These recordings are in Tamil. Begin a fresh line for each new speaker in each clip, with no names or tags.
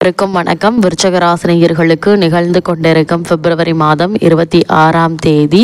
அனைவருக்கும் வணக்கம். விருச்சிக ராசினியர்களுக்கு நிகழ்ந்து கொண்டிருக்கும் பிப்ரவரி மாதம் 26ஆம் தேதி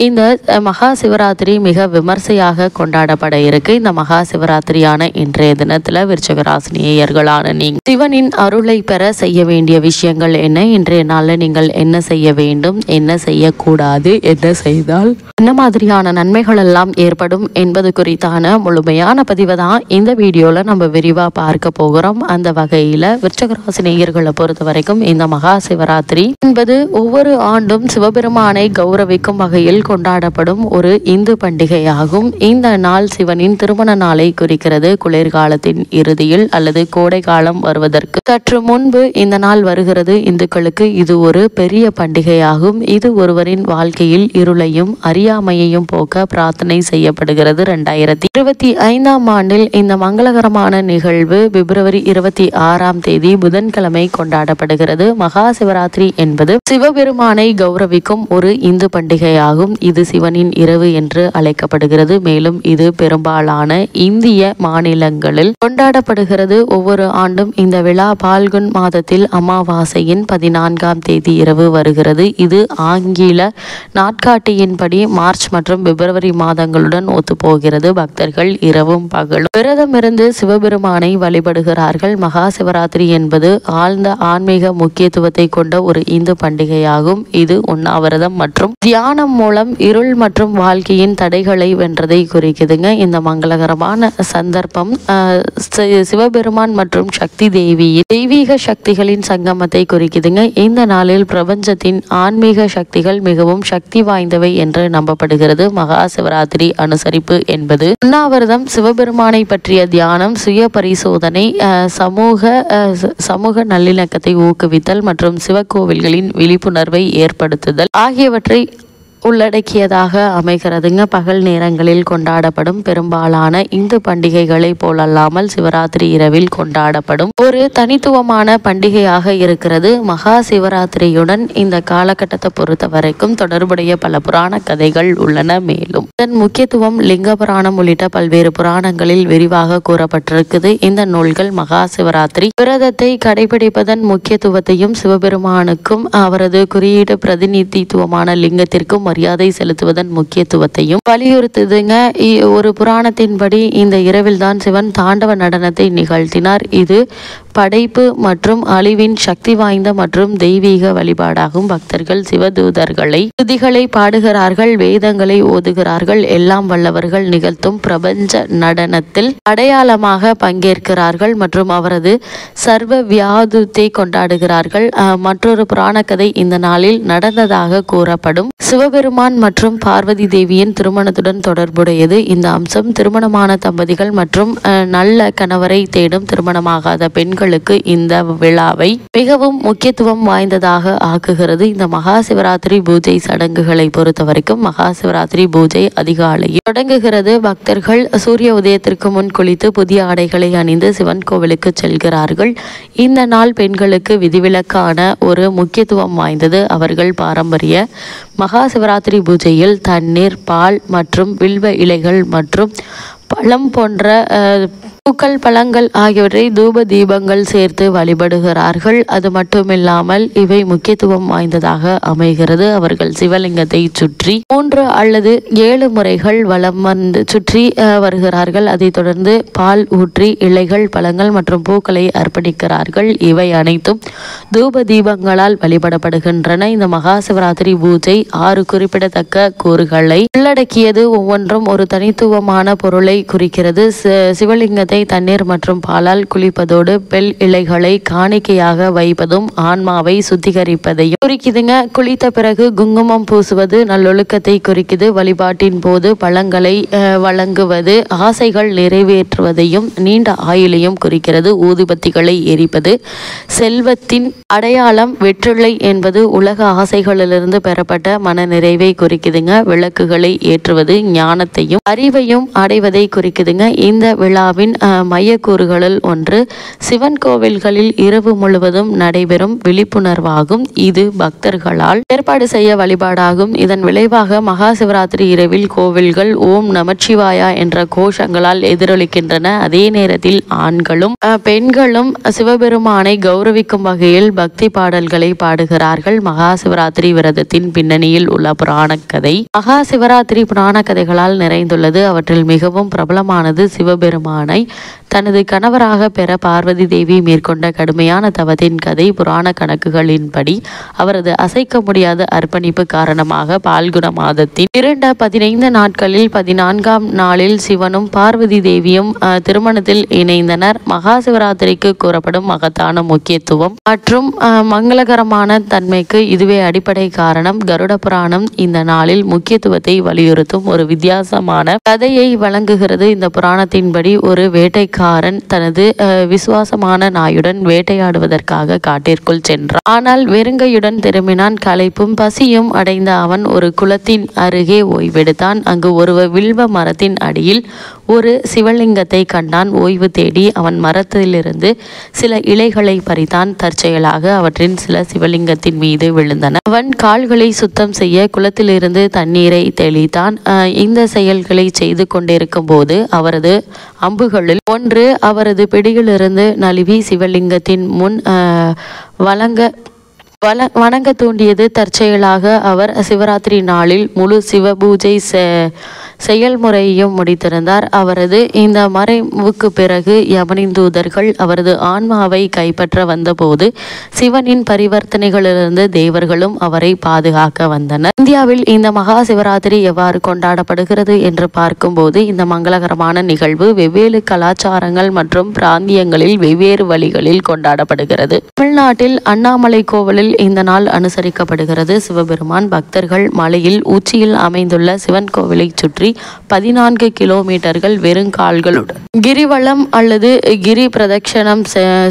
இந்த மகா சிவராத்திரி மிக விமர்சையாக கொண்டாடப்பட இருக்கு. இந்த மகா சிவராத்திரியான இன்றைய தினத்துல விருச்சிக ராசினியர்களான நீங்க சிவனின் அருளை பெற செய்ய வேண்டிய விஷயங்கள் என்ன, இன்றைய நாள்ல நீங்கள் என்ன செய்ய வேண்டும், என்ன செய்யக்கூடாது, என்ன செய்தால் என்ன மாதிரியான நன்மைகள் எல்லாம் ஏற்படும் என்பது குறித்தான முழுமையான பதிவை தான் இந்த வீடியோல நம்ம விரிவா பார்க்க போகிறோம். அந்த வகையில விருச்சிக ராசி நேயர்களை பொறுத்த வரைக்கும் இந்த மகா சிவராத்திரி என்பது ஒவ்வொரு ஆண்டும் சிவபெருமானை கௌரவிக்கும் வகையில் கொண்டாடப்படும் ஒரு இந்து பண்டிகையாகும். இந்த நாள் சிவனின் திருமண நாளை குறிக்கிறது. குளிர்காலத்தின் இறுதியில் அல்லது கோடை காலம் வருவதற்கு சற்று முன்பு இந்த நாள் வருகிறது. இந்துக்களுக்கு இது ஒரு பெரிய பண்டிகையாகும். இது ஒருவரின் வாழ்க்கையில் இருளையும் அறியாமையையும் போக்க பிரார்த்தனை செய்யப்படுகிறது. 2025ஆம் ஆண்டில் இந்த மங்களகரமான நிகழ்வு பிப்ரவரி 26ஆம் தேதி புதன்கிழமை கொண்டாடப்படுகிறது. மகா சிவராத்திரி என்பது சிவபெருமானை கௌரவிக்கும் ஒரு இந்து பண்டிகையாகும். இது சிவனின் இரவு என்று அழைக்கப்படுகிறது. மேலும் இது பெரும்பாலான இந்திய மாநிலங்களில் கொண்டாடப்படுகிறது. ஒவ்வொரு ஆண்டும் இந்த விழா பால்குன் மாதத்தில் அமாவாசையின் 14ஆம் தேதி இரவு வருகிறது. இது ஆங்கில நாட்காட்டியின்படி மார்ச் மற்றும் பிப்ரவரி மாதங்களுடன் ஒத்துப்போகிறது. பக்தர்கள் இரவும் பகலும் விரதமிருந்து சிவபெருமானை வழிபடுகிறார்கள். மகா சிவராத்திரி என்பது ஆழ்ந்த ஆன்மீக முக்கியத்துவத்தை கொண்ட ஒரு இந்து பண்டிகையாகும். இது உண்ணாவிரதம் மற்றும் தியானம் மூலம் இருள் மற்றும் வாழ்க்கையின் தடைகளை வென்றதை குறிக்குதுங்க. இந்த மங்களகரமான சந்தர்ப்பம் சிவபெருமான் மற்றும் சக்தி தேவியின் தெய்வீக சக்திகளின் சங்கமத்தை குறிக்குதுங்க. இந்த நாளில் பிரபஞ்சத்தின் ஆன்மீக சக்திகள் மிகவும் சக்தி வாய்ந்தவை என்று நம்பப்படுகிறது. மகா சிவராத்திரி அனுசரிப்பு என்பது உண்ணாவிரதம், சிவபெருமானை பற்றிய தியானம், சுய பரிசோதனை, சமூக நல்லிணக்கத்தை ஊக்குவித்தல் மற்றும் சிவக்கோவில்களின் விழிப்புணர்வை ஏற்படுத்துதல் ஆகியவற்றை உள்ளடக்கியதாக அமைகிறதுங்க. பகல் நேரங்களில் கொண்டாடப்படும் பெரும்பாலான இந்து பண்டிகைகளை போலல்லாமல் சிவராத்திரி இரவில் கொண்டாடப்படும் ஒரு தனித்துவமான பண்டிகையாக இருக்கிறது. மகா சிவராத்திரியுடன் இந்த காலகட்டத்தை பொறுத்த வரைக்கும் தொடர்புடைய பல புராண கதைகள் உள்ளன. மேலும் இதன் முக்கியத்துவம் லிங்க புராணம் உள்ளிட்ட பல்வேறு புராணங்களில் விரிவாக கூறப்பட்டிருக்குது. இந்த நூல்கள் மகா சிவராத்திரி விரதத்தை கடைபிடிப்பதன் முக்கியத்துவத்தையும் சிவபெருமானுக்கும் அவரது குறியீடு பிரதிநிதித்துவமான லிங்கத்திற்கும் மரியாதை செலுத்துவதன் முக்கியத்துவத்தையும் வலியுறுத்துதுங்க. ஒரு புராணத்தின்படி இந்த இரவில் தான் சிவன் தாண்டவ நடனத்தை நிகழ்த்தினார். இது படைப்பு மற்றும் அழிவின் சக்தி வாய்ந்த மற்றும் தெய்வீக வழிபாடாகும். பக்தர்கள் சிவதூதர்களை துதிகளை பாடுகிறார்கள், வேதங்களை ஓதுகிறார்கள், எல்லாம் வல்லவர்கள் நிகழ்த்தும் பிரபஞ்ச நடனத்தில் அடையாளமாக பங்கேற்கிறார்கள் மற்றும் அவரது சர்வ வியாதுத்தை கொண்டாடுகிறார்கள். மற்றொரு புராண கதை இந்த நாளில் நடந்ததாக கூறப்படும் சிவபெருமான் மற்றும் பார்வதி தேவியின் திருமணத்துடன் தொடர்புடையது. இந்த அம்சம் திருமணமான தம்பதிகள் மற்றும் நல்ல கணவரை தேடும் திருமணமாகாத பெண்களுக்கு இந்த விழாவை மிகவும் முக்கியத்துவம் வாய்ந்ததாக ஆக்குகிறது. இந்த மகா சிவராத்திரி பூஜை சடங்குகளை பொறுத்த வரைக்கும் மகா சிவராத்திரி பூஜை அதிகாலையில் தொடங்குகிறது. பக்தர்கள் சூரிய உதயத்திற்கு முன் குளித்து புதிய ஆடைகளை அணிந்து சிவன் கோவிலுக்கு செல்கிறார்கள். இந்த நாள் பெண்களுக்கு விதிவிலக்கான ஒரு முக்கியத்துவம் வாய்ந்தது. அவர்கள் பாரம்பரிய மகா சிவராத்திரி பூஜையில் தண்ணீர், பால் மற்றும் வில்வ இலைகள் மற்றும் பழம் போன்ற பூக்கள், பழங்கள் ஆகியவற்றை தூப தீபங்கள் சேர்த்து வழிபடுகிறார்கள். அது மட்டுமில்லாமல் இவை முக்கியத்துவம் வாய்ந்ததாக அமைகிறது. அவர்கள் சிவலிங்கத்தை சுற்றி 3 அல்லது 7 முறைகள் வலம் வந்து சுற்றி வருகிறார்கள். அதைத் தொடர்ந்து பால் ஊற்றி இலைகள், பழங்கள் மற்றும் பூக்களை அர்ப்பணிக்கிறார்கள். இவை அனைத்தும் தூப தீபங்களால் வழிபடப்படுகின்றன. இந்த மகா சிவராத்திரி பூஜை 6 குறிப்பிடத்தக்க கூறுகளை உள்ளடக்கியது. ஒவ்வொன்றும் ஒரு தனித்துவமான பொருளை குறிக்கிறது. சிவலிங்கத்தை தண்ணீர் மற்றும் பாலால் குளிப்பதோடு பெல் இலைகளை காணிக்கையாக வைப்பதும் ஆன்மாவை சுத்திகரிப்பதையும் குறிக்குதுங்க. குளித்த பிறகு குங்குமம் பூசுவது நல்லொழுக்கத்தை குறிக்குது. வழிபாட்டின் போது பழங்களை வழங்குவது ஆசைகள் நிறைவேற்றுவதையும் நீண்ட ஆயுளையும் குறிக்கிறது. ஊதுபத்திகளை எரிப்பது செல்வத்தின் அடையாளம். வெற்றிலை என்பது உலக ஆசைகளிலிருந்து பெறப்பட்ட மன நிறைவை குறிக்குதுங்க. விளக்குகளை ஏற்றுவது ஞானத்தையும் அறிவையும் அடைவதை குறிக்குதுங்க. இந்த விழாவின் மையக்கூறுகளில் ஒன்று சிவன் கோவில்களில் இரவு முழுவதும் நடைபெறும் விழிப்புணர்வாகும். இது பக்தர்களால் ஏற்பாடு செய்ய வழிபாடாகும். இதன் விளைவாக மகா சிவராத்திரி இரவில் கோவில்கள் ஓம் நமச்சிவாயா என்ற கோஷங்களால் எதிரொலிக்கின்றன. அதே நேரத்தில் ஆண்களும் பெண்களும் சிவபெருமானை கௌரவிக்கும் வகையில் பக்தி பாடல்களை பாடுகிறார்கள். மகா சிவராத்திரி விரதத்தின் பின்னணியில் உள்ள புராண கதை மகா சிவராத்திரி புராண கதைகளால் நிறைந்துள்ளது. அவற்றில் மிகவும் பிரபலமானது சிவபெருமானை தனது கணவராக பெற பார்வதி தேவி மேற்கொண்ட கடுமையான தவத்தின் கதை. புராண கணக்குகளின்படி அவரது அசைக்க முடியாத அர்ப்பணிப்பு காரணமாக பால்குண மாதத்தின் 15 நாட்களில் 14ஆம் நாளில் சிவனும் பார்வதி தேவியும் திருமணத்தில் இணைந்தனர். மகா சிவராத்திரிக்கு கூறப்படும் மகத்தான முக்கியத்துவம் மற்றும் மங்களகரமான தன்மைக்கு இதுவே அடிப்படை காரணம். கருட புராணம் இந்த நாளில் முக்கியத்துவத்தை வலியுறுத்தும் ஒரு வித்தியாசமான கதையை வழங்குகிறது. இந்த புராணத்தின்படி ஒரு வேட்டைக்காரன் தனது விசுவாசமான நாயுடன் வேட்டையாடுவதற்காக காட்டிற்குள் சென்றான். ஆனால் வெறுங்கையுடன் திரும்பினான். களைப்பும் பசியும் அடைந்த அவன் ஒரு குளத்தின் அருகே ஓய்வெடுத்தான். அங்கு ஒரு வில்வ மரத்தின் அடியில் ஒரு சிவலிங்கத்தை கண்டான். ஓய்வு தேடி அவன் மரத்திலிருந்து சில இலைகளை பறித்தான். தற்செயலாக அவற்றின் சில சிவலிங்கத்தின் மீது விழுந்தன. அவன் கால்களை சுத்தம் செய்ய குளத்திலிருந்து தண்ணீரை தெளித்தான். இந்த செயல்களை செய்து கொண்டிருக்கும் போது அவரது அம்புகளில் ஒன்று அவரது பிடியிலிருந்து நழுவி சிவலிங்கத்தின் முன் வணங்க தூண்டியது. தற்செயலாக அவர் சிவராத்திரி நாளில் முழு சிவபூஜை செயல்முறையையும் முடித்திருந்தார். அவரது இந்த மறைவுக்கு பிறகு யமனின் தூதர்கள் அவரது ஆன்மாவை கைப்பற்ற வந்தபோது சிவனின் பரிவர்த்தனைகளிலிருந்து தேவர்களும் அவரை பாதுகாக்க வந்தனர். இந்தியாவில் இந்த மகா சிவராத்திரி எவ்வாறு கொண்டாடப்படுகிறது என்று பார்க்கும்போது இந்த மங்களகரமான நிகழ்வு வெவ்வேறு கலாச்சாரங்கள் மற்றும் பிராந்தியங்களில் வெவ்வேறு வழிகளில் கொண்டாடப்படுகிறது. தமிழ்நாட்டில் அண்ணாமலை கோவிலில் இந்த நாள் அனுசரிக்கப்படுகிறது. சிவபெருமான் பக்தர்கள் மலையில் உச்சியில் அமைந்துள்ள சிவன் கோவிலை சுற்றி 14 கிலோமீட்டர்கள் வெறுங்கால்களுடன் கிரிவலம் அல்லது கிரி பிரதட்சணம்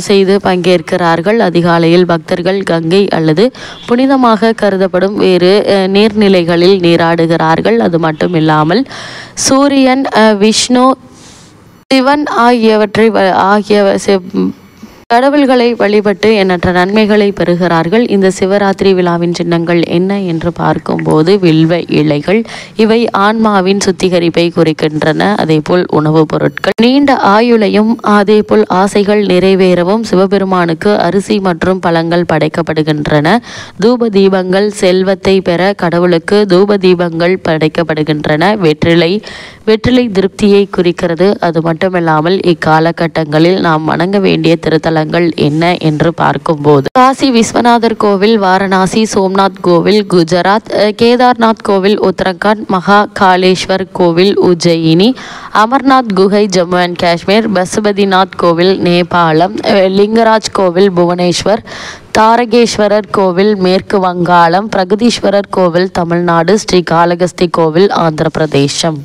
செய்து பங்கேற்கிறார்கள். அதிகாலையில் பக்தர்கள் கங்கை அல்லது புனிதமாக கருதப்படும் வேறு நீர்நிலைகளில் நீராடுகிறார்கள். அது மட்டுமில்லாமல் சூரியன், விஷ்ணு, சிவன் ஆகிய கடவுள்களை வழிபட்டு எண்ணற்ற நன்மைகளை பெறுகிறார்கள். இந்த சிவராத்திரி விழாவின் சின்னங்கள் என்ன என்று பார்க்கும்போது வில்வ இலைகள், இவை ஆன்மாவின் சுத்திகரிப்பை குறிக்கின்றன. அதேபோல் உணவுப் பொருட்கள் நீண்ட ஆயுளையும் அதேபோல் ஆசைகள் நிறைவேறவும் சிவபெருமானுக்கு அரிசி மற்றும் பழங்கள் படைக்கப்படுகின்றன. தூப தீபங்கள் செல்வத்தை பெற கடவுளுக்கு தூப தீபங்கள் படைக்கப்படுகின்றன. வெற்றிலை திருப்தியை குறிக்கிறது. அது மட்டுமில்லாமல் இக்காலகட்டங்களில் நாம் வணங்க வேண்டிய திருத்தலங்கள் என்ன என்று பார்க்கும்போது காசி விஸ்வநாதர் கோவில், வாரணாசி சோம்நாத் கோவில் குஜராத், கேதார்நாத் கோவில் உத்தரகாண்ட், மகா காளேஸ்வர் கோவில் உஜ்ஜயினி, அமர்நாத் குகை ஜம்மு அண்ட் காஷ்மீர், பசுபதிநாத் கோவில் நேபாளம், லிங்கராஜ் கோவில் புவனேஸ்வர், தாரகேஸ்வரர் கோவில் மேற்கு வங்காளம், பிரகதீஸ்வரர் கோவில் தமிழ்நாடு, ஸ்ரீ காளகஸ்தி கோவில் ஆந்திர பிரதேசம்.